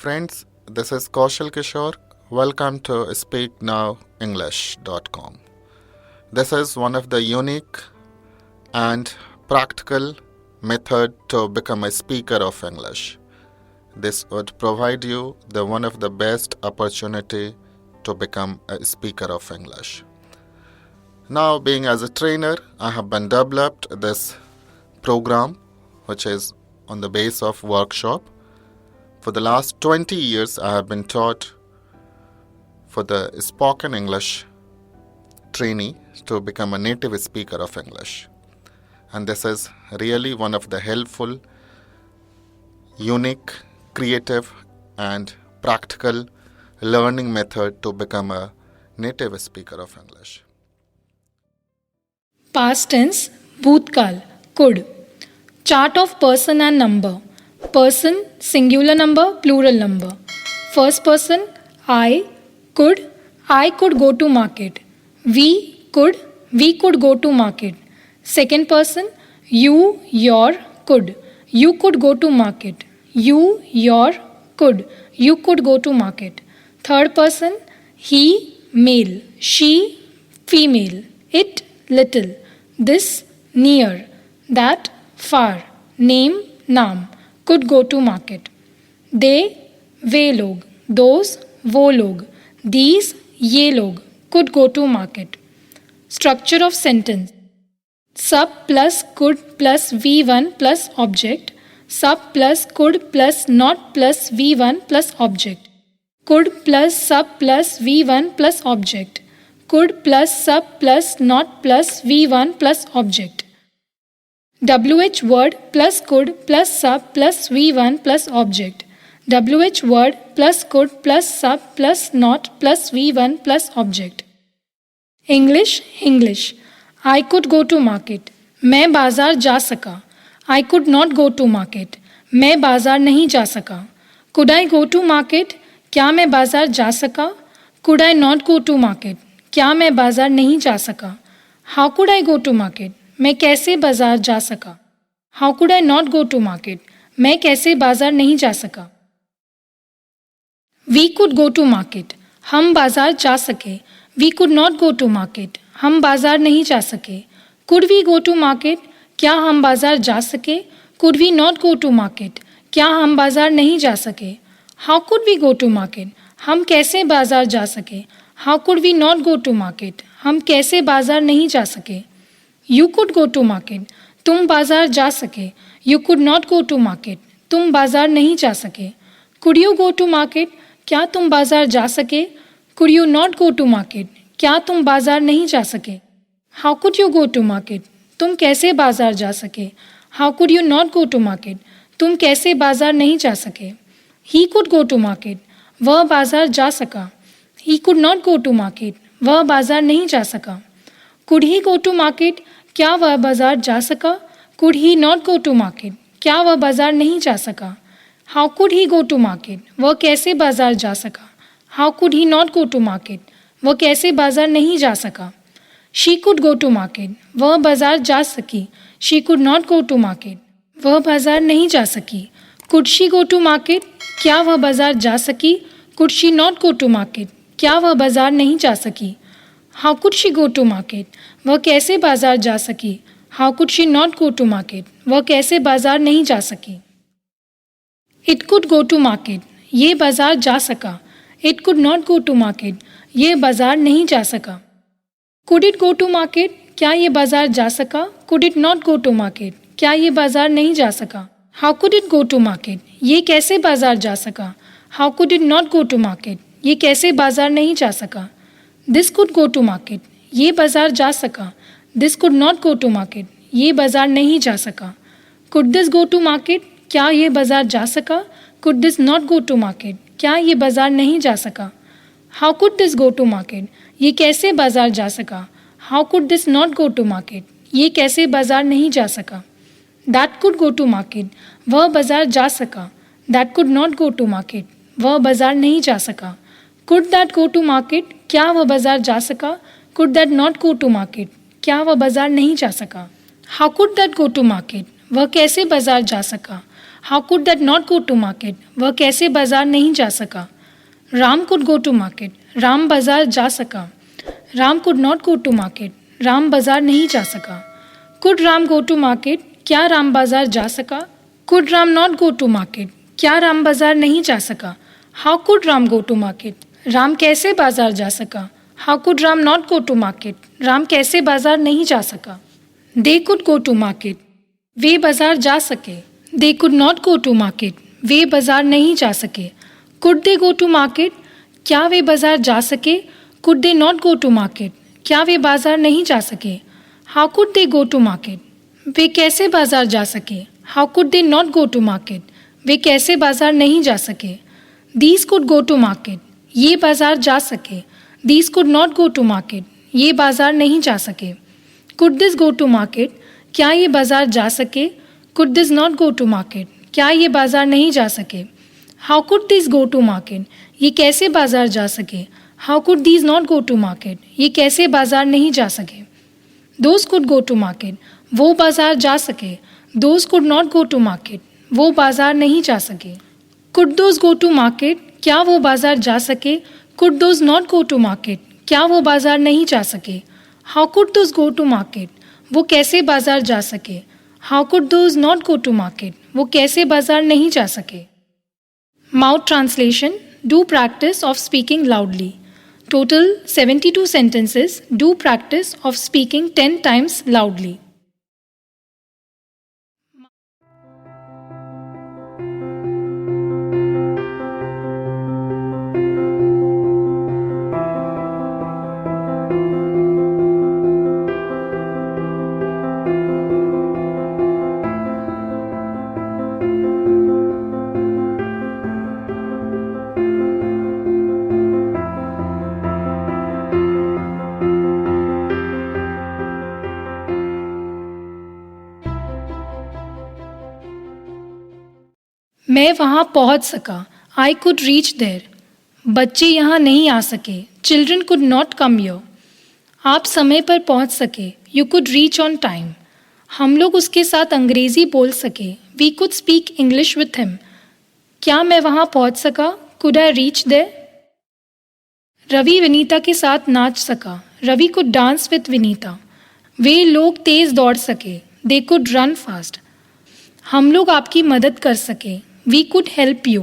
Friends, this is Kaushal Kishore. Welcome to SpeakNowEnglish.com. This is one of the unique and practical method to become a speaker of English. This would provide you one of the best opportunity to become a speaker of English. Now, being as a trainer, I have been developed this program, which is on the base of workshop. For the last 20 years, I have been taught for the spoken English trainee to become a native speaker of English. And this is really one of the helpful, unique, creative, and practical learning method to become a native speaker of English. Past tense, bhootkal, could. Chart of person and number. Person, singular number, plural number. First person, I could go to market. We could go to market. Second person, you could go to market. You could go to market. Third person, he, male, she, female, it, little, this, near, that, far, name, naam, could go to market. They, वे लोग, those, वो लोग, these, ये लोग, could go to market. Structure of sentence. Sub plus could plus V1 plus object. Sub plus could plus not plus V1 plus object. Could plus sub plus V1 plus object. Could plus sub plus not plus V1 plus object. WH word plus could plus sub plus V1 plus object. WH word plus could plus sub plus not plus V1 plus object. English. I could go to market. मैं बाजार जा सका. I could not go to market. मैं बाजार नहीं जा सका. Could I go to market? क्या मैं बाजार जा सका? Could I not go to market? क्या मैं बाजार नहीं जा सका? How could I go to market? मैं कैसे बाजार जा सका? How could I not go to market? मैं कैसे बाजार नहीं जा सका? We could go to market. हम बाजार जा सके. We could not go to market. हम बाजार नहीं जा सके. Could we go to market? क्या हम बाजार जा सके? Could we not go to market? क्या हम बाजार नहीं जा सके? How could we go to market? हम कैसे बाजार जा सके? How could we not go to market? हम कैसे बाजार नहीं जा सके? You could go to market. तुम बाजार जा सके. You could not go to market. तुम बाजार नहीं जा सके. Could you go to market? क्या तुम बाजार जा सके? Could you not go to market? क्या तुम बाजार नहीं जा सके? How could you go to market? तुम कैसे बाजार जा सके? How could you not go to market? तुम कैसे बाजार नहीं जा सके? He could go to market. वह बाजार जा सका. He could not go to market. वह बाजार नहीं जा सका. Could he go to market? क्या वह बाजार जा सका? Could he not go to market? क्या वह बाजार नहीं जा सका? How could he go to market? वह कैसे बाजार जा सका? How could he not go to market? वह कैसे बाजार नहीं जा सका? She could go to market. वह बाजार जा सकी. She could not go to market. वह बाजार नहीं जा सकी. Could she go to market? क्या वह बाजार जा सकी? Could she not go to market? क्या वह बाजार नहीं जा सकी? How could she go to market? वह कैसे बाजार जा सकी? How could she not go to market? वह कैसे बाजार नहीं जा सकी? It could go to market. ये बाजार जा सका. It could not go to market. ये बाजार नहीं जा सका. Could it go to market? क्या ये बाजार जा सका? Could it not go to market? क्या ये बाजार नहीं जा सका? How could it go to market? ये कैसे बाजार जा सका? How could it not go to market? ये कैसे बाजार नहीं जा सका? This could go to market. ये बाजार जा सका. This could not go to market. ये बाजार नहीं जा सका. Could this go to market? क्या ये बाजार जा सका? Could this not go to market? क्या ये बाजार नहीं जा सका? How could this go to market? ये कैसे बाजार जा सका? How could this not go to market? ये कैसे बाजार नहीं जा सका? That could go to market. वह बाजार जा सका. That could not go to market. वह बाजार नहीं जा सका. Could that go to market? क्या वह बाजार जा सका? Could that not go to market? क्या वह बाजार नहीं जा सका? How could that go to market? वह कैसे बाजार जा सका? How could that not go to market, वह कैसे बाजार नहीं जा सका. Ram could go to market, Ram बाजार जा सका. Ram could not go to market, Ram बाजार नहीं जा सका. Could Ram go to market, क्या राम बाजार जा सका. Could Ram not go to market, क्या राम बाजार नहीं जा सका. How could Ram go to market, Ram कैसे बाजार जा सका. How could Ram not go to market, Ram कैसे बाजार नहीं जा सका. They could go to market, वे बाजार जा सके. They could not go to market, वे बाजार नहीं जा सके. Could they go to market, क्या वे बाजार जा सके. Could they not go to market, क्या वे बाजार नहीं जा सके. How could they go to market, वे कैसे बाजार जा सके. How could they not go to market, वे कैसे बाजार नहीं जा सके. These could go to market, ये बाजार जा सके. These could not go to market, ये बाजार नहीं जा सके. Could this go to market, क्या ये बाजार जा सके. Could this not go to market, क्या ये बाजार नहीं जा सके. How could this go to market, ये कैसे बाजार जा सके. How could these not go to market, ये कैसे बाजार नहीं जा सके. Those could go to market, वो बाजार जा सके. Those could not go to market, वो बाजार नहीं जा सके. Could those go to market, क्या वो बाजार जा सके. Could those not go to market, क्या वो बाजार नहीं जा सके. How could those go to market, वो कैसे बाजार जा सके. How could those not go to market, वो कैसे बाजार नहीं जा सके. Mouth translation. Do practice of speaking loudly. Total 72 sentences. Do practice of speaking 10 times loudly. मैं वहाँ पहुँच सका. I could reach there. बच्चे यहाँ नहीं आ सके. Children could not come here. आप समय पर पहुँच सके. You could reach on time. हम लोग उसके साथ अंग्रेज़ी बोल सके. We could speak English with him. क्या मैं वहाँ पहुँच सका. Could I reach there. Ravi Vinita के साथ नाच सका. Ravi could dance with Vinita. वे लोग तेज़ दौड़ सके. They could run fast. हम लोग आपकी मदद कर सके. We could help you.